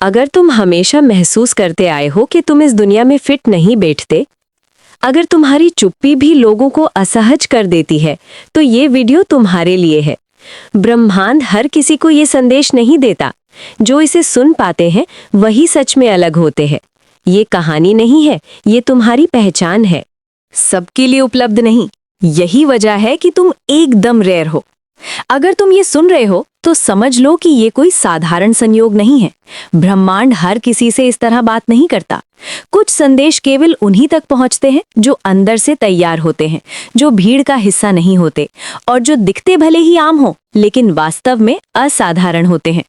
अगर तुम हमेशा महसूस करते आए हो कि तुम इस दुनिया में फिट नहीं बैठते, अगर तुम्हारी चुप्पी भी लोगों को असहज कर देती है, तो ये वीडियो तुम्हारे लिए है। ब्रह्मांड हर किसी को ये संदेश नहीं देता। जो इसे सुन पाते हैं वही सच में अलग होते हैं। ये कहानी नहीं है, ये तुम्हारी पहचान है। सबके लिए उपलब्ध नहीं, यही वजह है कि तुम एकदम रेयर हो। अगर तुम ये सुन रहे हो तो समझ लो कि ये कोई साधारण संयोग नहीं है। ब्रह्मांड हर किसी से इस तरह बात नहीं करता। कुछ संदेश केवल उन्हीं तक पहुंचते हैं जो अंदर से तैयार होते हैं, जो भीड़ का हिस्सा नहीं होते और जो दिखते भले ही आम हो लेकिन वास्तव में असाधारण होते हैं।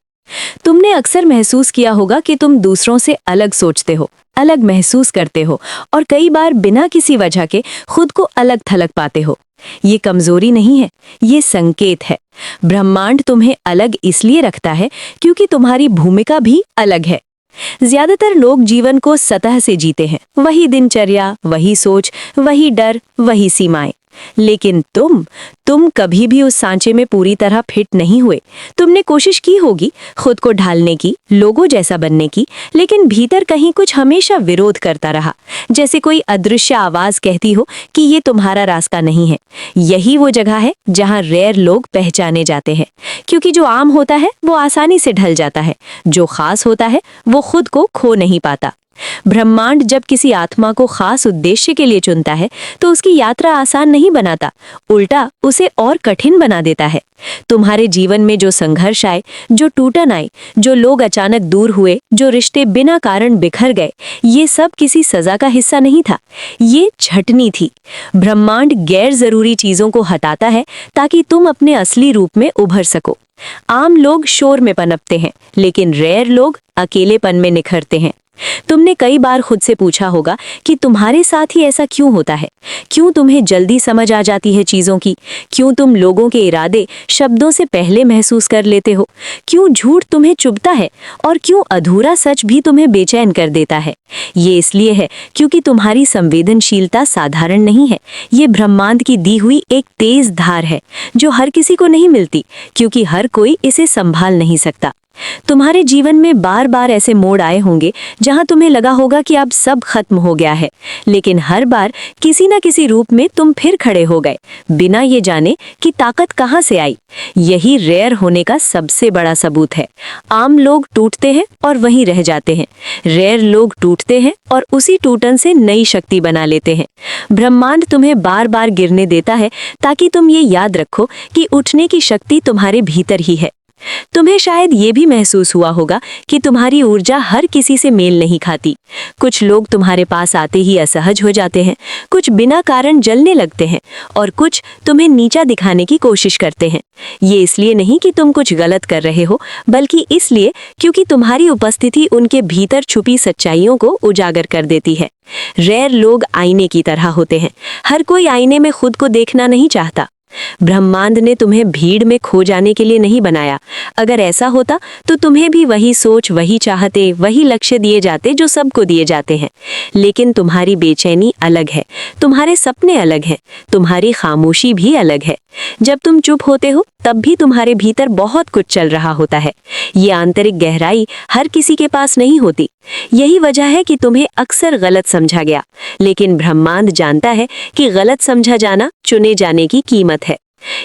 तुमने अक्सर महसूस किया होगा कि तुम दूसरों से अलग सोचते हो, अलग महसूस करते हो और कई बार बिना किसी वजह के खुद को अलग थलग पाते हो। ये कमजोरी नहीं है, ये संकेत है। ब्रह्मांड तुम्हें अलग इसलिए रखता है क्योंकि तुम्हारी भूमिका भी अलग है। ज्यादातर लोग जीवन को सतह से जीते हैं, वही दिनचर्या, वही सोच, वही डर, वही सीमाएं। लेकिन तुम कभी भी उस सांचे में पूरी तरह फिट नहीं हुए। तुमने कोशिश की होगी खुद को ढालने की, लोगों जैसा बनने की, लेकिन भीतर कहीं कुछ हमेशा विरोध करता रहा, जैसे कोई अदृश्य आवाज कहती हो कि ये तुम्हारा रास्ता नहीं है। यही वो जगह है जहां रेयर लोग पहचाने जाते हैं, क्योंकि जो आम होता है वो आसानी से ढल जाता है, जो खास होता है वो खुद को खो नहीं पाता। ब्रह्मांड जब किसी आत्मा को खास उद्देश्य के लिए चुनता है तो उसकी यात्रा आसान नहीं बनाता, उल्टा उसे और कठिन बना देता है। तुम्हारे जीवन में जो संघर्ष आए, जो टूटन आए, जो लोग अचानक दूर हुए, जो रिश्ते बिना कारण बिखर गए, ये सब किसी सजा का हिस्सा नहीं था, ये छटनी थी। ब्रह्मांड गैर जरूरी चीजों को हटाता है ताकि तुम अपने असली रूप में उभर सको। आम लोग शोर में पनपते हैं, लेकिन रेयर लोग अकेलेपन में निखरते हैं। तुमने कई बार खुद से पूछा होगा कि तुम्हारे साथ ही ऐसा क्यों होता है? क्यों तुम्हें जल्दी समझ आ जाती है चीजों की? क्यों तुम लोगों के इरादे शब्दों से पहले महसूस कर लेते हो? क्यों झूठ तुम्हें चुभता है और क्यों अधूरा सच भी तुम्हें बेचैन कर देता है? ये इसलिए है क्योंकि तुम्हारी संवेदनशीलता साधारण नहीं है। ये ब्रह्मांड की दी हुई एक तेज धार है जो हर किसी को नहीं मिलती, क्योंकि हर कोई इसे संभाल नहीं सकता। तुम्हारे जीवन में बार बार ऐसे मोड़ आए होंगे जहां तुम्हें लगा होगा कि अब सब खत्म हो गया है, लेकिन हर बार किसी न किसी रूप में तुम फिर खड़े हो गए, बिना ये जाने कि ताकत कहां से आई। यही रेयर होने का सबसे बड़ा सबूत है। आम लोग टूटते हैं और वहीं रह जाते हैं, रेयर लोग टूटते हैं और उसी टूटन से नई शक्ति बना लेते हैं। ब्रह्मांड तुम्हें बार बार गिरने देता है ताकि तुम ये याद रखो कि उठने की शक्ति तुम्हारे भीतर ही है। तुम्हें शायद ये भी महसूस हुआ होगा कि तुम्हारी ऊर्जा हर किसी से मेल नहीं खाती। कुछ लोग तुम्हारे पास आते ही असहज हो जाते हैं, कुछ बिना कारण जलने लगते हैं और कुछ तुम्हें नीचा दिखाने की कोशिश करते हैं। ये इसलिए नहीं कि तुम कुछ गलत कर रहे हो, बल्कि इसलिए क्योंकि तुम्हारी उपस्थिति उनके भीतर छुपी सच्चाइयों को उजागर कर देती है। रेयर लोग आईने की तरह होते हैं, हर कोई आईने में खुद को देखना नहीं चाहता। ब्रह्मांड ने तुम्हें भीड़ में खो जाने के लिए नहीं बनाया। अगर ऐसा होता तो तुम्हें भी वही सोच, वही चाहते, वही लक्ष्य दिए जाते जो सबको दिए जाते हैं। लेकिन तुम्हारी बेचैनी अलग है, तुम्हारे सपने अलग हैं, तुम्हारी खामोशी भी अलग है। जब तुम चुप होते हो तब भी तुम्हारे भीतर बहुत कुछ चल रहा होता है। ये आंतरिक गहराई हर किसी के पास नहीं होती। यही वजह है कि तुम्हें अक्सर गलत समझा गया, लेकिन ब्रह्मांड जानता है कि गलत समझा जाना चुने जाने की कीमत है।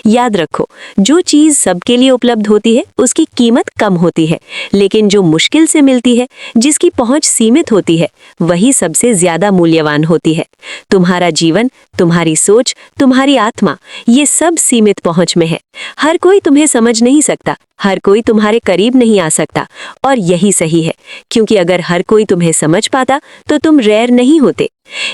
याद रखो, जो चीज सबके लिए उपलब्ध होती है उसकी कीमत कम होती है, लेकिन जो मुश्किल से मिलती है, जिसकी पहुंच सीमित होती है, वही सबसे ज्यादा मूल्यवान होती है। तुम्हारा जीवन, तुम्हारी सोच, तुम्हारी आत्मा, ये सब सीमित पहुंच में है। हर कोई तुम्हें समझ नहीं सकता, हर कोई तुम्हारे करीब नहीं आ सकता, और यही सही है, क्योंकि अगर हर कोई तुम्हें समझ पाता तो तुम रेयर नहीं होते।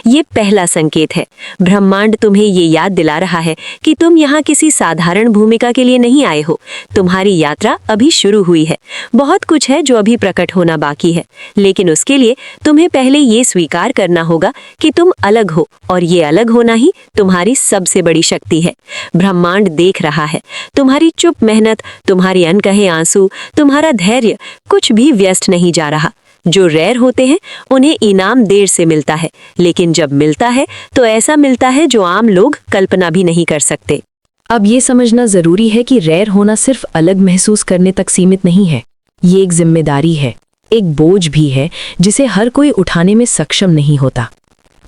ये पहला संकेत है। ब्रह्मांड तुम्हें ये याद दिला रहा है कि तुम यहाँ किसी साधारण भूमिका के लिए नहीं आए हो। तुम्हारी यात्रा अभी शुरू हुई है। बहुत कुछ है जो अभी प्रकट होना बाकी है, लेकिन उसके लिए तुम्हें पहले ये स्वीकार करना होगा कि तुम अलग हो, और ये अलग होना ही तुम्हारी सबसे बड़ी शक्ति है। ब्रह्मांड देख रहा है, तुम्हारी चुप मेहनत, तुम्हारी अनकहे आंसू, तुम्हारा धैर्य, कुछ भी व्यस्त नहीं जा रहा। जो रेयर होते हैं उन्हें इनाम देर से मिलता है, लेकिन जब मिलता है तो ऐसा मिलता है जो आम लोग कल्पना भी नहीं कर सकते। अब ये समझना जरूरी है कि रेयर होना सिर्फ अलग महसूस करने तक सीमित नहीं है, ये एक जिम्मेदारी है। एक बोझ भी है जिसे हर कोई उठाने में सक्षम नहीं होता।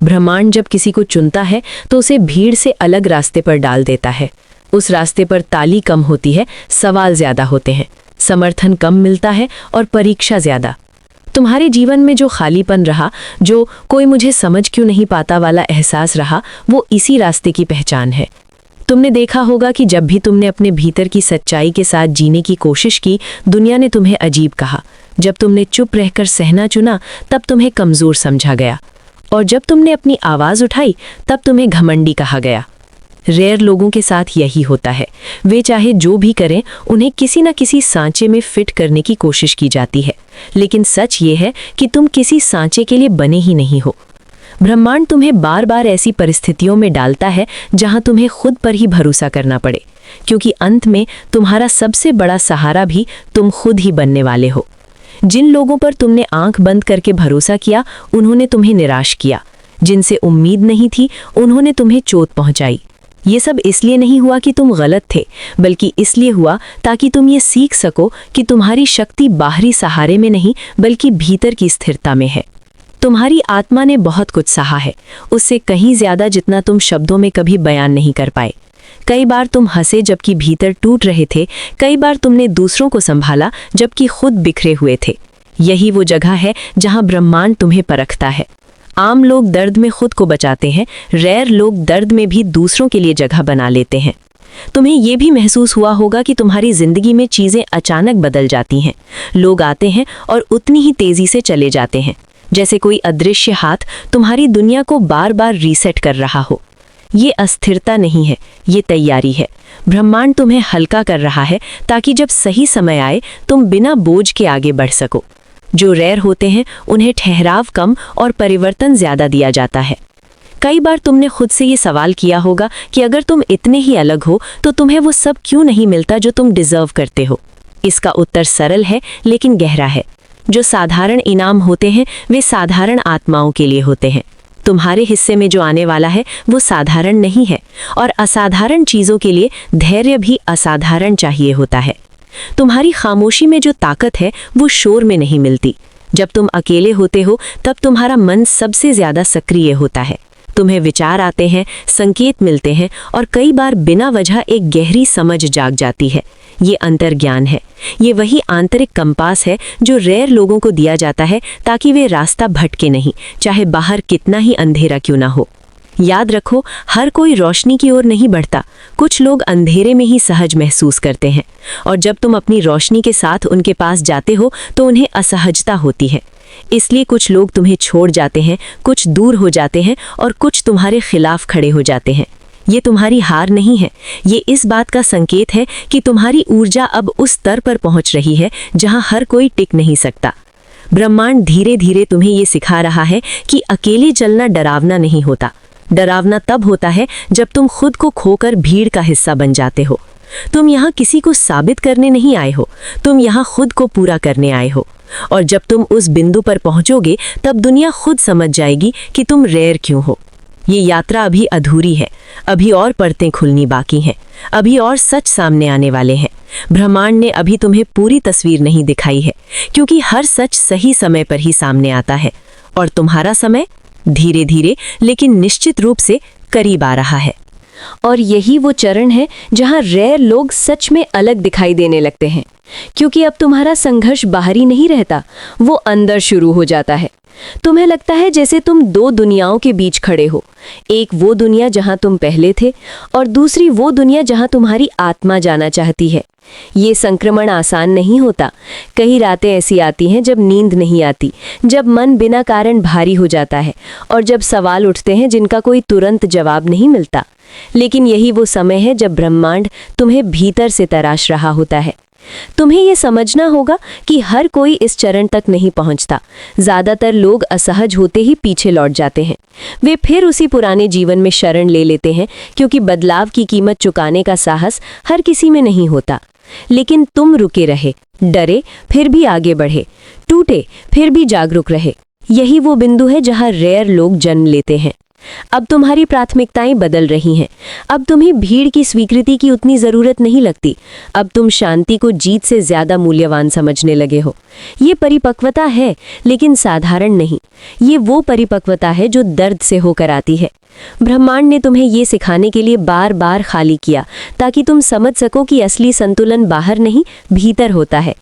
ब्रह्मांड जब किसी को चुनता है तो उसे भीड़ से अलग रास्ते पर डाल देता है। उस रास्ते पर ताली कम होती है, सवाल ज्यादा होते हैं, समर्थन कम मिलता है और परीक्षा ज्यादा। तुम्हारे जीवन में जो खालीपन रहा, जो कोई मुझे समझ क्यों नहीं पाता वाला एहसास रहा, वो इसी रास्ते की पहचान है। तुमने देखा होगा कि जब भी तुमने अपने भीतर की सच्चाई के साथ जीने की कोशिश की, दुनिया ने तुम्हें अजीब कहा। जब तुमने चुप रहकर सहना चुना, तब तुम्हें कमजोर समझा गया। और जब तुमने अपनी आवाज उठाई, तब तुम्हें घमंडी कहा गया। रेयर लोगों के साथ यही होता है। वे चाहे जो भी करें, उन्हें किसी न किसी सांचे में फिट करने की कोशिश की जाती है। लेकिन सच ये है कि तुम किसी सांचे के लिए बने ही नहीं हो। ब्रह्मांड तुम्हें बार बार ऐसी परिस्थितियों में डालता है जहां तुम्हें खुद पर ही भरोसा करना पड़े, क्योंकि अंत में तुम्हारा सबसे बड़ा सहारा भी तुम खुद ही बनने वाले हो। जिन लोगों पर तुमने आंख बंद करके भरोसा किया, उन्होंने तुम्हें निराश किया। जिनसे उम्मीद नहीं थी, उन्होंने तुम्हें चोट पहुंचाई। ये सब इसलिए नहीं हुआ कि तुम गलत थे, बल्कि इसलिए हुआ ताकि तुम ये सीख सको कि तुम्हारी शक्ति बाहरी सहारे में नहीं, बल्कि भीतर की स्थिरता में है। तुम्हारी आत्मा ने बहुत कुछ सहा है, उससे कहीं ज्यादा जितना तुम शब्दों में कभी बयान नहीं कर पाए। कई बार तुम हंसे जबकि भीतर टूट रहे थे, कई बार तुमने दूसरों को संभाला जबकि खुद बिखरे हुए थे। यही वो जगह है जहां ब्रह्मांड तुम्हें परखता है। आम लोग दर्द में खुद को बचाते हैं, रेयर लोग दर्द में भी दूसरों के लिए जगह बना लेते हैं। तुम्हें ये भी महसूस हुआ होगा कि तुम्हारी जिंदगी में चीजें अचानक बदल जाती हैं। लोग आते हैं और उतनी ही तेजी से चले जाते हैं, जैसे कोई अदृश्य हाथ तुम्हारी दुनिया को बार बार रीसेट कर रहा हो। ये अस्थिरता नहीं है, ये तैयारी है। ब्रह्मांड तुम्हें हल्का कर रहा है ताकि जब सही समय आए तुम बिना बोझ के आगे बढ़ सको। जो रेयर होते हैं उन्हें ठहराव कम और परिवर्तन ज्यादा दिया जाता है। कई बार तुमने खुद से ये सवाल किया होगा कि अगर तुम इतने ही अलग हो तो तुम्हें वो सब क्यों नहीं मिलता जो तुम डिजर्व करते हो। इसका उत्तर सरल है लेकिन गहरा है। जो साधारण इनाम होते हैं वे साधारण आत्माओं के लिए होते हैं। तुम्हारे हिस्से में जो आने वाला है वो साधारण नहीं है, और असाधारण चीजों के लिए धैर्य भी असाधारण चाहिए होता है। तुम्हारी खामोशी में जो ताकत है वो शोर में नहीं मिलती। जब तुम अकेले होते हो तब तुम्हारा मन सबसे ज्यादा सक्रिय होता है। तुम्हें विचार आते हैं, संकेत मिलते हैं और कई बार बिना वजह एक गहरी समझ जाग जाती है। ये अंतर्ज्ञान है, ये वही आंतरिक कंपास है जो रेयर लोगों को दिया जाता है ताकि वे रास्ता भटके नहीं, चाहे बाहर कितना ही अंधेरा क्यों ना हो। याद रखो, हर कोई रोशनी की ओर नहीं बढ़ता। कुछ लोग अंधेरे में ही सहज महसूस करते हैं, और जब तुम अपनी रोशनी के साथ उनके पास जाते हो तो उन्हें असहजता होती है। इसलिए कुछ लोग तुम्हें छोड़ जाते हैं, कुछ दूर हो जाते हैं और कुछ तुम्हारे खिलाफ खड़े हो जाते हैं। ये तुम्हारी हार नहीं है, ये इस बात का संकेत है कि तुम्हारी ऊर्जा अब उस स्तर पर पहुंच रही है जहां हर कोई टिक नहीं सकता। ब्रह्मांड धीरे धीरे तुम्हें ये सिखा रहा है कि अकेले चलना डरावना नहीं होता। डरावना तब होता है जब तुम खुद को खोकर भीड़ का हिस्सा बन जाते हो। तुम यहाँ किसी को साबित करने नहीं आए हो, तुम यहाँ खुद को पूरा करने आए हो। और जब तुम उस बिंदु पर पहुंचोगे तब दुनिया खुद समझ जाएगी कि तुम रेयर क्यों हो। ये यात्रा अभी अधूरी है, अभी और परतें खुलनी बाकी हैं, अभी और सच सामने आने वाले हैं। ब्रह्मांड ने अभी तुम्हें पूरी तस्वीर नहीं दिखाई है, क्योंकि हर सच सही समय पर ही सामने आता है, और तुम्हारा समय धीरे धीरे लेकिन निश्चित रूप से करीब आ रहा है। और यही वो चरण है जहां रेयर लोग सच में अलग दिखाई देने लगते हैं, क्योंकि अब तुम्हारा संघर्ष बाहरी नहीं रहता, वो अंदर शुरू हो जाता है। तुम्हें लगता है जैसे तुम दो दुनियाओं के बीच खड़े हो, एक वो दुनिया जहां तुम पहले थे और दूसरी वो दुनिया जहां तुम्हारी आत्मा जाना चाहती है। ये संक्रमण आसान नहीं होता। कई रातें ऐसी आती हैं जब नींद नहीं आती, जब मन बिना कारण भारी हो जाता है और जब सवाल उठते हैं जिनका कोई तुरंत जवाब नहीं मिलता। लेकिन यही वो समय है जब ब्रह्मांड तुम्हें भीतर से तराश रहा होता है। तुम्हें यह समझना होगा कि हर कोई इस चरण तक नहीं पहुंचता। ज्यादातर लोग असहज होते ही पीछे लौट जाते हैं। वे फिर उसी पुराने जीवन में शरण ले लेते हैं, क्योंकि बदलाव की कीमत चुकाने का साहस हर किसी में नहीं होता। लेकिन तुम रुके रहे, डरे फिर भी आगे बढ़े, टूटे फिर भी जागरूक रहे। यही वो बिंदु है जहां रेयर लोग जन्म लेते हैं। अब तुम्हारी प्राथमिकताएं बदल रही हैं। अब तुम्हें भीड़ की स्वीकृति की उतनी ज़रूरत नहीं लगती। अब तुम शांति को जीत से ज़्यादा मूल्यवान समझने लगे हो। ये परिपक्वता है, लेकिन साधारण नहीं। ये वो परिपक्वता है जो दर्द से होकर आती है। ब्रह्मांड ने तुम्हें ये सिखाने के लिए बार बार खाली किया, ताकि तुम समझ सको कि असली संतुलन बाहर नहीं, भीतर होता है।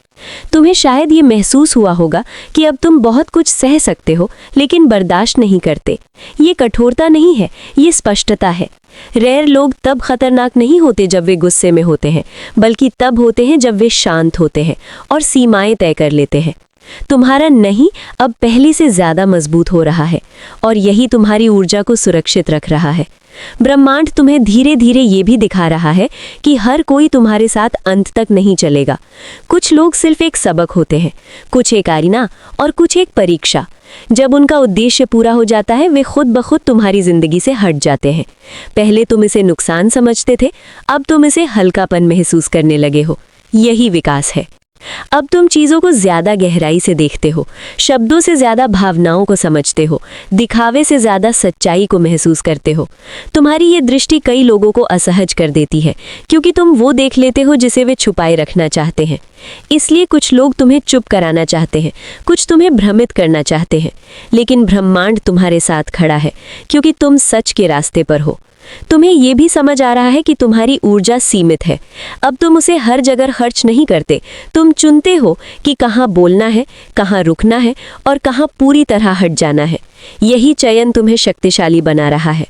तुम्हें शायद ये महसूस हुआ होगा कि अब तुम बहुत कुछ सह सकते हो, लेकिन बर्दाश्त नहीं करते। ये कठोरता नहीं है, ये स्पष्टता है। रैर लोग तब खतरनाक नहीं होते जब वे गुस्से में होते हैं, बल्कि तब होते हैं जब वे शांत होते हैं और सीमाएं तय कर लेते हैं। तुम्हारा नहीं अब पहले से ज्यादा मजबूत हो रहा है, और यही तुम्हारी ऊर्जा को सुरक्षित रख रहा है। ब्रह्मांड तुम्हें धीरे धीरे ये भी दिखा रहा है कि हर कोई तुम्हारे साथ अंत तक नहीं चलेगा। कुछ लोग सिर्फ एक सबक होते हैं, कुछ एक आईना और कुछ एक परीक्षा। जब उनका उद्देश्य पूरा हो जाता है, वे खुद ब खुद तुम्हारी जिंदगी से हट जाते हैं। पहले तुम इसे नुकसान समझते थे, अब तुम इसे हल्कापन महसूस करने लगे हो। यही विकास है। अब तुम चीज़ों को ज़्यादा गहराई से देखते हो, शब्दों से ज़्यादा भावनाओं को समझते हो, दिखावे से ज़्यादा सच्चाई को महसूस करते हो। तुम्हारी ये दृष्टि कई लोगों को असहज कर देती है, क्योंकि तुम वो देख लेते हो जिसे वे छुपाए रखना चाहते हैं। इसलिए कुछ लोग तुम्हें चुप कराना चाहते हैं, कुछ तुम्हें भ्रमित करना चाहते हैं। लेकिन ब्रह्मांड तुम्हारे साथ खड़ा है, क्योंकि तुम सच के रास्ते पर हो। तुम्हें यह भी समझ आ रहा है कि तुम्हारी ऊर्जा सीमित है। अब तुम उसे हर जगह खर्च नहीं करते। तुम चुनते हो कि कहाँ बोलना है, कहाँ रुकना है और कहाँ पूरी तरह हट जाना है। यही चयन तुम्हें शक्तिशाली बना रहा है।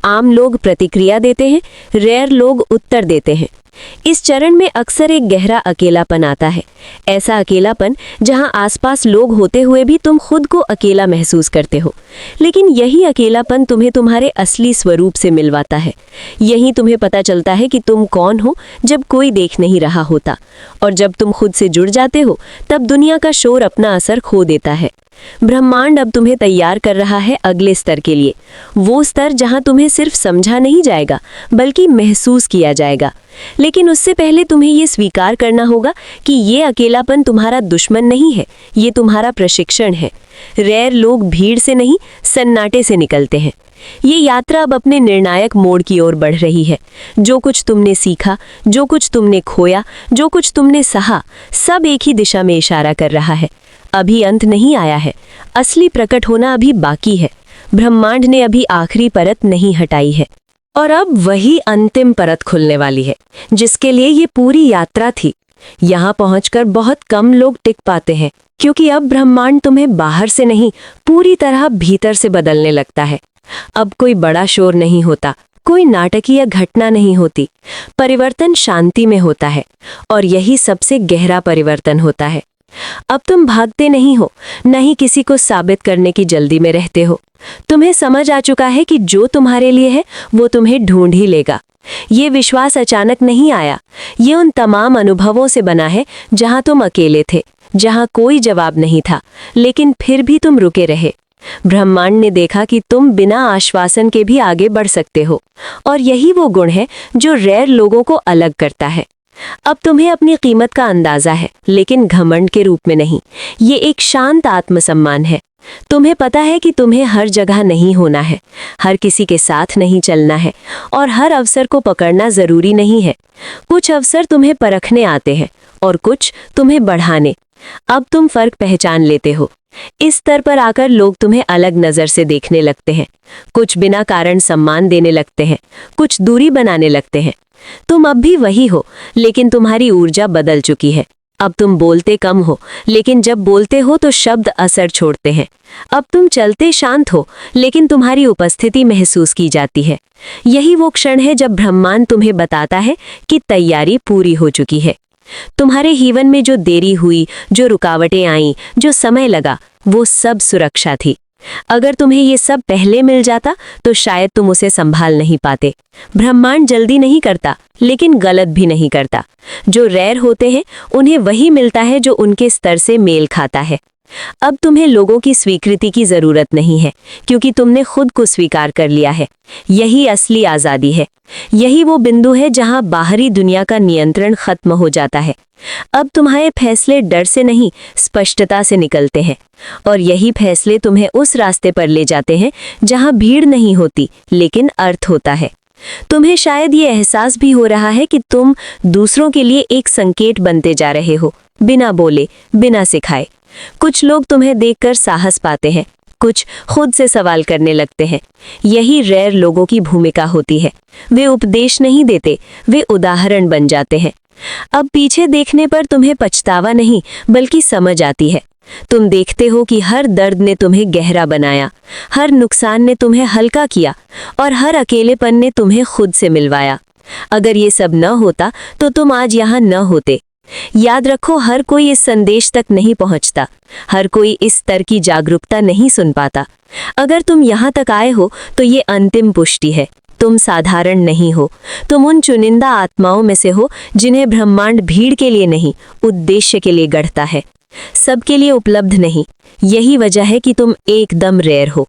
आम लोग प्रतिक्रिया देते हैं, रैर लोग उत्तर देते हैं। इस चरण में अक्सर एक गहरा अकेलापन आता है, ऐसा अकेलापन जहां आसपास लोग होते हुए भी तुम खुद को अकेला महसूस करते हो। लेकिन यही अकेलापन तुम्हें तुम्हारे असली स्वरूप से मिलवाता है। यही तुम्हें पता चलता है कि तुम कौन हो जब कोई देख नहीं रहा होता, और जब तुम खुद से जुड़ जाते हो तब दुनिया का शोर अपना असर खो देता है। ब्रह्मांड अब तुम्हें तैयार कर रहा है अगले स्तर के लिए, वो स्तर जहां तुम्हें सिर्फ समझा नहीं जाएगा बल्कि महसूस किया जाएगा। लेकिन उससे पहले तुम्हें ये स्वीकार करना होगा कि ये अकेलापन तुम्हारा दुश्मन नहीं है, ये तुम्हारा प्रशिक्षण है। रैर लोग भीड़ से नहीं, सन्नाटे से निकलते हैं। ये यात्रा अब अपने निर्णायक मोड़ की ओर बढ़ रही है। जो कुछ तुमने सीखा, जो कुछ तुमने खोया, जो कुछ तुमने सहा, सब एक ही दिशा में इशारा कर रहा है। अभी अंत नहीं आया है, असली प्रकट होना अभी बाकी है। ब्रह्मांड ने अभी आखिरी परत नहीं हटाई है, और अब वही अंतिम परत खुलने वाली है, जिसके लिए ये पूरी यात्रा थी। यहाँ पहुंचकर बहुत कम लोग टिक पाते हैं, क्योंकि अब ब्रह्मांड तुम्हें बाहर से नहीं, पूरी तरह भीतर से बदलने लगता है। अब कोई बड़ा शोर नहीं होता, कोई नाटकीय घटना नहीं होती। परिवर्तन शांति में होता है, और यही सबसे गहरा परिवर्तन होता है। अब तुम भागते नहीं हो, न ही किसी को साबित करने की जल्दी में रहते हो। तुम्हें समझ आ चुका है कि जो तुम्हारे लिए है वो तुम्हें ढूंढ ही लेगा। ये विश्वास अचानक नहीं आया, ये उन तमाम अनुभवों से बना है जहां तुम अकेले थे, जहां कोई जवाब नहीं था, लेकिन फिर भी तुम रुके रहे। ब्रह्मांड ने देखा कि तुम बिना आश्वासन के भी आगे बढ़ सकते हो, और यही वो गुण है जो रैर लोगों को अलग करता है। अब तुम्हें अपनी कीमत का अंदाजा है, लेकिन घमंड के रूप में नहीं। ये एक शांत आत्मसम्मान है। तुम्हें पता है कि तुम्हें हर जगह नहीं होना है, हर किसी के साथ नहीं चलना है, और हर अवसर को पकड़ना जरूरी नहीं है। कुछ अवसर तुम्हें परखने आते हैं और कुछ तुम्हें बढ़ाने। अब तुम फर्क पहचान लेते हो। इस स्तर पर आकर लोग तुम्हें अलग नजर से देखने लगते हैं। कुछ बिना कारण सम्मान देने लगते हैं, कुछ दूरी बनाने लगते हैं। तुम अब भी वही हो, लेकिन तुम्हारी ऊर्जा बदल चुकी है। अब तुम बोलते कम हो, लेकिन जब बोलते हो तो शब्द असर छोड़ते हैं। अब तुम चलते शांत हो, लेकिन तुम्हारी उपस्थिति महसूस की जाती है। यही वो क्षण है जब ब्रह्मांड तुम्हें बताता है कि तैयारी पूरी हो चुकी है। तुम्हारे जीवन में जो देरी हुई, जो रुकावटें आईं, जो समय लगा, वो सब सुरक्षा थी। अगर तुम्हें ये सब पहले मिल जाता तो शायद तुम उसे संभाल नहीं पाते। ब्रह्मांड जल्दी नहीं करता, लेकिन गलत भी नहीं करता। जो रैर होते हैं उन्हें वही मिलता है जो उनके स्तर से मेल खाता है। अब तुम्हें लोगों की स्वीकृति की जरूरत नहीं है, क्योंकि तुमने खुद को स्वीकार कर लिया है। यही असली आज़ादी है। यही वो बिंदु है जहां बाहरी दुनिया का नियंत्रण खत्म हो जाता है। अब तुम्हारे फैसले डर से नहीं, स्पष्टता से निकलते हैं, और यही फैसले तुम्हें उस रास्ते पर ले जाते हैं जहां भीड़ नहीं होती, लेकिन अर्थ होता है। तुम्हें शायद ये एहसास भी हो रहा है कि तुम दूसरों के लिए एक संकेत बनते जा रहे हो, बिना बोले, बिना सिखाए। कुछ लोग तुम्हें देखकर साहस पाते हैं, कुछ खुद से सवाल करने लगते हैं। यही रेयर लोगों की भूमिका होती है। वे उपदेश नहीं देते, वे उदाहरण बन जाते हैं। अब पीछे देखने पर तुम्हें पछतावा नहीं, बल्कि समझ आती है। तुम देखते हो कि हर दर्द ने तुम्हें गहरा बनाया, हर नुकसान ने तुम्हें हल्का किया, और हर अकेलेपन ने तुम्हें खुद से मिलवाया। अगर ये सब न होता तो तुम आज यहाँ न होते। याद रखो, हर कोई इस संदेश तक नहीं पहुँचता, हर कोई इस स्तर की जागरूकता नहीं सुन पाता। अगर तुम यहाँ तक आए हो तो ये अंतिम पुष्टि है। तुम साधारण नहीं हो, तुम उन चुनिंदा आत्माओं में से हो जिन्हें ब्रह्मांड भीड़ के लिए नहीं, उद्देश्य के लिए गढ़ता है, सबके लिए उपलब्ध नहीं। यही वजह है कि तुम एकदम रेयर हो।